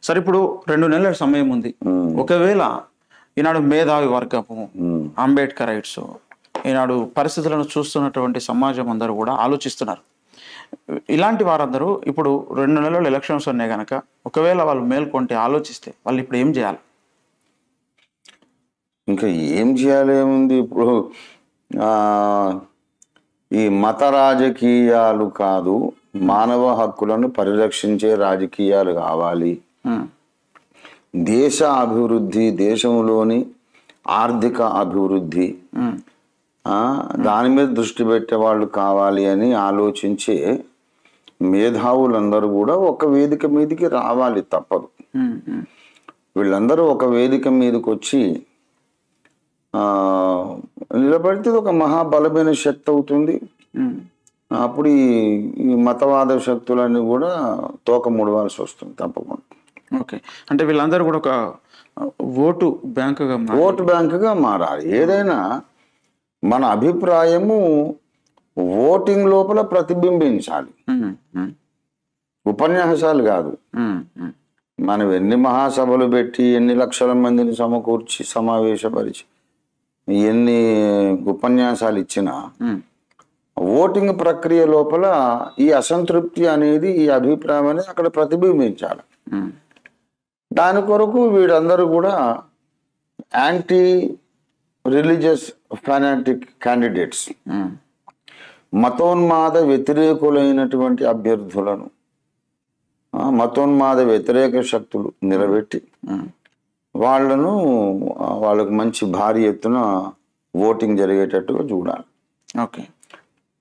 సరే ఇప్పుడు 2 నెలల సమయం ఉంది. ఒకవేళ ఈనాడు మేధావి వర్గము, అంబేద్కర్ రైట్స్, ఈనాడు పరిస్థితులను చూస్తున్నటువంటి సమాజం అందరూ కూడా ఆలోచిస్తున్నారు. ఇలాంటి వారందరూ ఇప్పుడు 2 నెలలు ఎలక్షన్స్ ఉన్నాయి కనుక ఒకవేళ వాళ్ళు మేల్కొంటే ఆలోచిస్తే వాళ్ళు ఇప్పుడు ఏం చేయాలి? ఇంకా ఏం చేయాలి ఏముంది ఇప్పుడు ఈ మత రాజకీయాలు కాదు, మానవ హక్కులను పరిరక్షించే రాజకీయాలు కావాలి. దేశ అభివృద్ధి, దేశంలోని ఆర్థిక అభివృద్ధి దాని మీద దృష్టి పెట్టే వాళ్ళు కావాలి అని ఆలోచించే మేధావులందరూ కూడా ఒక వేదిక మీదకి రావాలి, తప్పదు. వీళ్ళందరూ ఒక వేదిక మీదకి వచ్చి నిలబడితే ఒక మహాబలమైన శక్తి అవుతుంది. అప్పుడు ఈ మతవాద శక్తులన్నీ కూడా తోక ముడవాల్సి వస్తుంది తప్పకుండా. ఓకే, అంటే వీళ్ళందరూ కూడా ఒక ఓటు బ్యాంకుగా మారాలి. ఏదైనా మన అభిప్రాయము ఓటింగ్ లోపల ప్రతిబింబించాలి, ఉపన్యాసాలు కాదు. మనం ఎన్ని మహాసభలు పెట్టి ఎన్ని లక్షల మందిని సమకూర్చి సమావేశపరిచి ఎన్ని ఉపన్యాసాలు ఇచ్చినా ఓటింగ్ ప్రక్రియ లోపల ఈ అసంతృప్తి అనేది, ఈ అభిప్రాయం అనేది అక్కడ ప్రతిబింబించాలి. దాని కొరకు వీళ్ళందరూ కూడా యాంటీ రిలీజియస్ ఫెనాటిక్ క్యాండిడేట్స్, మతోన్మాద వ్యతిరేకులైనటువంటి అభ్యర్థులను, మతోన్మాద వ్యతిరేక శక్తులు నిలబెట్టి వాళ్ళకు మంచి భారీ ఎత్తున ఓటింగ్ జరిగేటట్టుగా చూడాలి. ఓకే,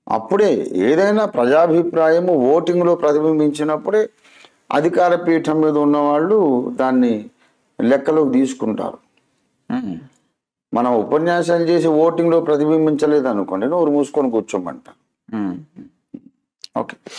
అప్పుడే ఏదైనా ప్రజాభిప్రాయము ఓటింగ్లో ప్రతిబింబించినప్పుడే అధికార పీఠం మీద ఉన్నవాళ్ళు దాన్ని లెక్కలోకి తీసుకుంటారు. మనం ఉపన్యాసాలు చేసి ఓటింగ్లో ప్రతిబింబించలేదు అనుకోండి, నోరు మూసుకొని కూర్చోమంట. ఓకే.